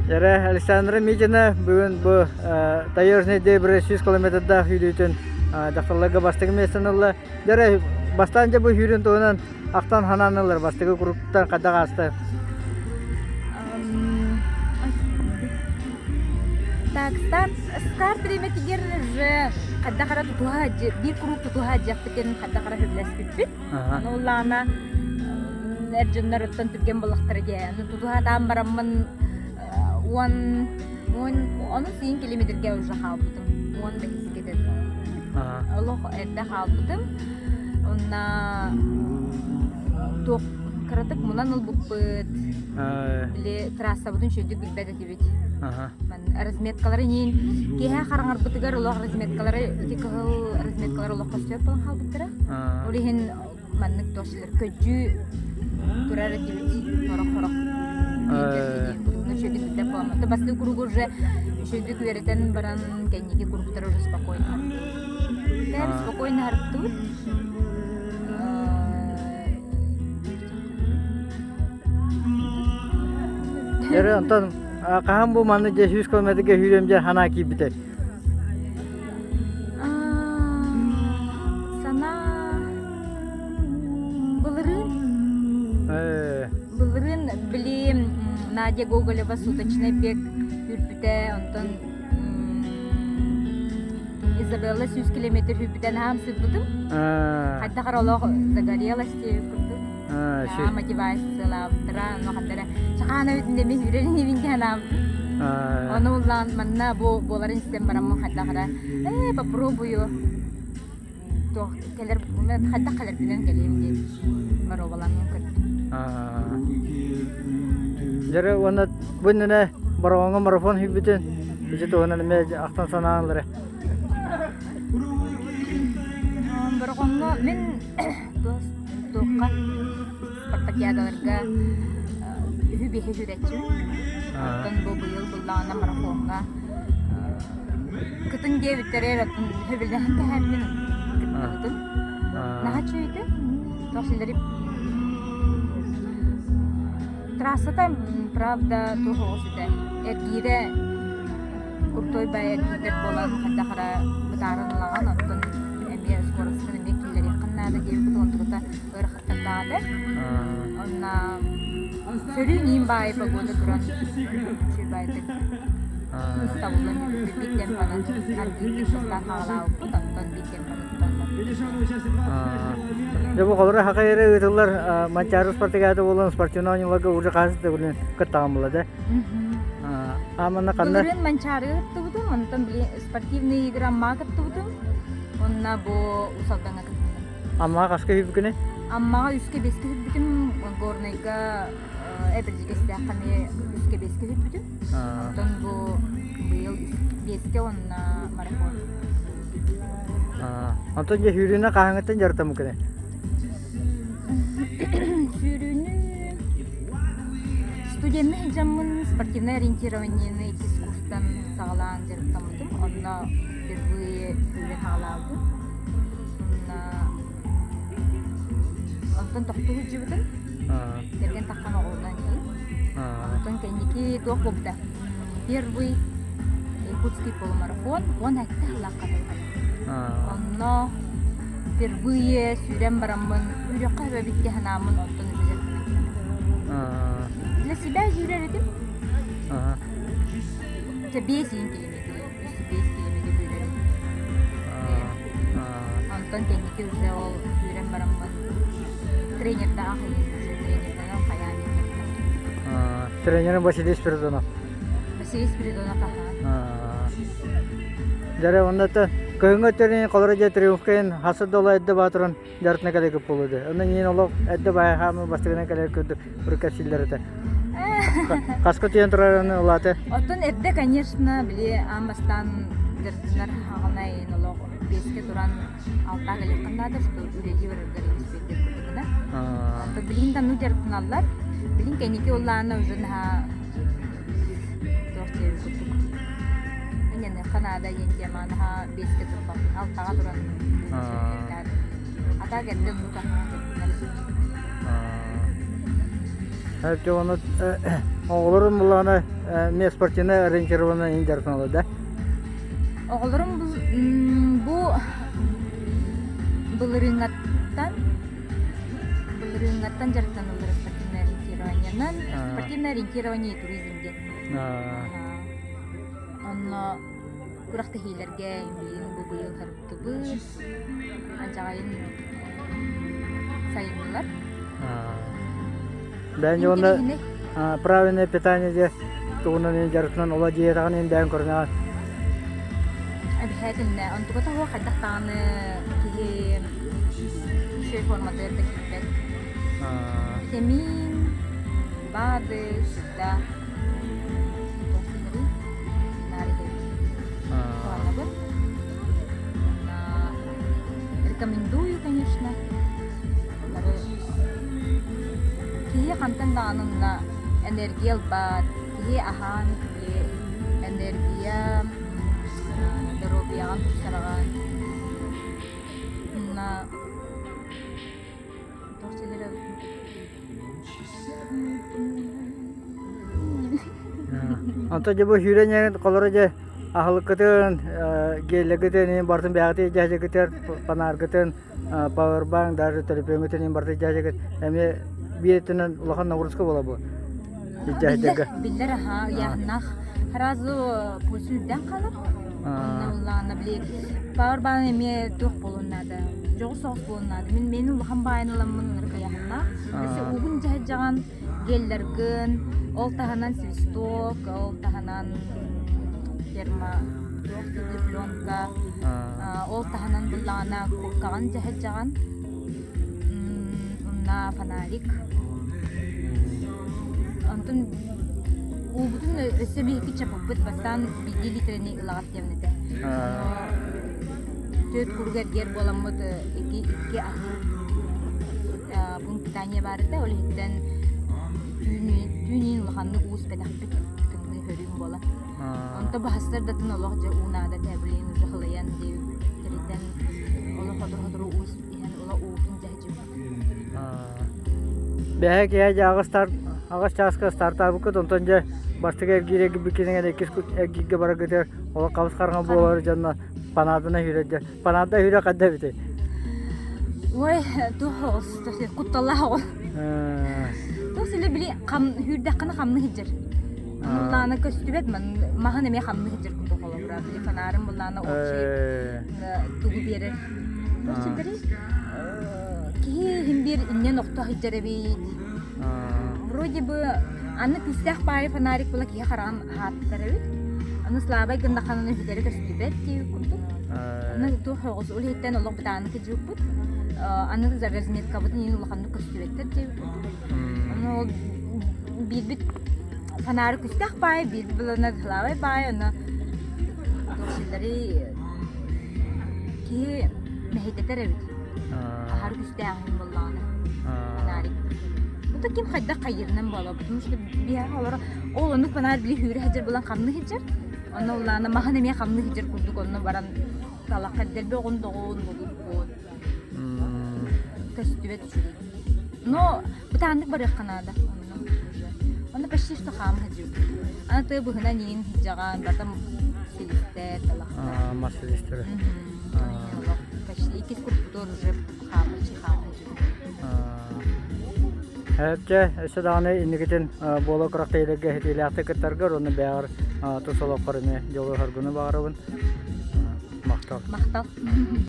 Яра Александра Митина бүгін бұл таежный дебрі 100 километрда хүрүйтін дақталарға бастығы месанылы. Яра бастанча бұл хүрін туынан ақтан хананылар бастығы күріптен қадақ асты. Так, старт приметигер же кадда-кара тутуха бир круг тутуха жактыкен кадда-кара хөбләспит. Ну лана эрҗеннәр өттән түгән булактырга. Ну тутуха там барамын 10 километрге уже халбытым. 10 километр. Аллах эдә халбытым. Онна ток кыратып мунан ул буппыт. Биле трасса бүтүн шөйдүк билбәдә дибит. Мен разметкалары нин кеһә хараңар бутыгар улах разметкалары тикыл разметкалары улах костеп булган халбыттыра. Улиһин маннык тошлар көҗү турар дибит. Хорох. Ну шөйдүк билбәдә булмады. Басты круг уже шөйдүк веретен баран кеннеге кругтар уже спокойно. Тәр спокойно артту. Яра антан кахам бу манны 100 километрге хүрөмжө хана кибите. Сана Булырын билим Надя Гоголева суточный бег үрпүтэ онтон Изабелла 100 километр үрпүтэн хамсы будым. Хадда каралог загорелась курду. Мотивация тра но хаддара чакана үтүндө мен үрелини бинжанам. Ону улан манна боларын систем барам хадда кара. Попробую. То келер мен хадда калер билен келем деп. Баро балам мүмкүн. Яра вона бунна бароңга марафон хүбүтен. Бизет онан ме актан санаалары. Бароңга мен токка спартакиадаларга хүбихе жүретчү. Тон бу быйыл буллана марафонга. Кытын дебиттерер атын хөбүлден тәһәммин. Кытын. Нахачуйды. Тосилдери трассата правда тухосиде. Эргире куртой бай эргидер болан хадахара бутарынлаган атын эмия скоростын мекилери кыннада дебит онтугута ырхаттаады. Онна сөрү ним бай погода туран чебайды. Ставулан биттен панан аргитишстан хагалау кутан биттен панан. Жабу калра хакайры ытылар манчары спартакиада болон спортсменларга уже казды бүлен кыттамылады. Амана кандай? Булырын манчары тубудум, онтон биле спортивный игра магат тубудум. Онна бу усалданга кыттым. Амма кашка хүбүкүнө? Амма 3-5 бүтүм горнайга эбиржигесте аканы 3-5 бүтүм. Онтон бу быйыл 5 онна марафон. Антон же хүрүнө каңыттан жартам мүмкүн. Хүрүнү студентный жамын спортивное ориентирование курстан сагалаан жартамдым. Онна впервые хүрүн хагалаабы. Антон тоқтугу жибытын. Терген таққана олдан кейін. Антон кенники туақ болбыда. Первый якутский полумарафон, он айтты халаққатылған. Онно впервые сүйрен барамын, үйрекқа бәбітке ханамын оттон үзеркімен. Для себя сүйрен едім. 5 километр, 5 километр сүйрен. Антон кенники уже ол сүйрен барамын. Тренерда ахайын, тренердан хаян. Тренерин Василий Спиридонов. Василий Спиридонов аха. Жара ондата көңгө терин колорожа триумфкен хасыр дола эдде батырын жартына кале көп болуду. Ондан кийин олоп эдде бай хамы бастыгынан кале көдү бүркәсилләрдә. Каскы тиен турарны улаты. Оттон эдде, конечно, биле амастан дертнер хаганай нолог беске туран алта кале кандадыр, что үреги бердер испектер курдуна. То билин да ну дертналар. Билин кеники улланы уже на торте курдук. Эне Канада енге манха беске турпа алтага туран. Ата герде ну кахана. Hep de onu Оğulların bunlarına ne sportine oриентированный индерсен olur da. Оғылырым bu былырыңаттан жарықтан олар спортивное ориентированиянан спортивное ориентирование туризмге. Онно куракты хейлерге билин бу быйыл харыктыбыз анчагайын сайынлар. Бәнде онда правильное питание де тугунан индерсен ола диетаган инден көрнөгөн. Обязательно. Он только того, когда там какие еще форматы такие витамин, БАДы, да. Рекомендую, конечно. Какие контент на энергия БАД, какие ахан, какие энергия. Здоровье, антусараган. На тохтелер. Anta jabo hürenyen kolorje ahlıkıtın gellegiten bartın beğati jajaketer panargıtın power bank dar telefongetin bartı jajaket eme biyetinden ulahan navruska bola bu. Jajaga. Biller ha ya nah harazı pulsüden kalır. Onunla bile power bank eme tuh bulunmadı. Çok soğuk bulunmadı. Meni ulahan bayanalamın kayahına. Mesela ugun jajagan gellergin ol tahanan svistok, ol tahanan firma diplomka, ol tahanan bulana kukan jahajagan, na fanarik. Antun ubutun resebi iki çapapet bastan bilgi litreni ilagat yemnete. Töt kurgar ger bolamut iki ahır. Bun pitanya barıta oleh hitten Tünin ulhanlık uğuz pedaktık kımını hörüm bola. Onta bahaslar datın Allah ja unada tebliğin ujahalayan diye keriden Allah hadur uğuz ihan Allah uğuzun jahcım. Behek ya ağaç çaska startup kut ontonca başta gire gibi kine ekis gige bara gider ola kavs karga bolar janna panadına hüreje panada hüre kadda bite. Vay tuhos kutallah. Terus ile beli kam hürde kana kamını hicir. Mullana köstübet man mahan eme kamını hicir kutu kola bura beli fanarım mullana o şey tuğu bir yere. Terus ile ki himbir inne nokta hicir ebi. Roje bu anne pisah pare fanarik bula ki haram hat terebi. Anne slabay ganda kanını hicir köstübet ki kutu. Anne tu hoğuz uli hitten Allah betanı ki juput. Anne de zarrazmet kabutun yine ulakanı köstübet ki. Bir fanarık üstah bay bir bulana hlavay bay ona doşilleri ki mehdeter evet harık üstahın bullana fanarık bu da kim xadda qayırnan bala bu işte bir olarak olanı fanar bile hüre hacer bulan qamını hacer ona ulana mahanemiye qamını hacer kurduk onu baran talaq haddel be on doğun bu köstübet çürü no bu tanık barık kanada Она почти что хам ходил. Она то бы гна нин хиджаган, потом селистер, талахта. Маслистер. Почти iki скульптур уже хам ходил. Hepçe esedane indiketin bola karaktaylığı hediyelikte keterger onu beğer tu solak karını yolu her günü bağırın. Maktal.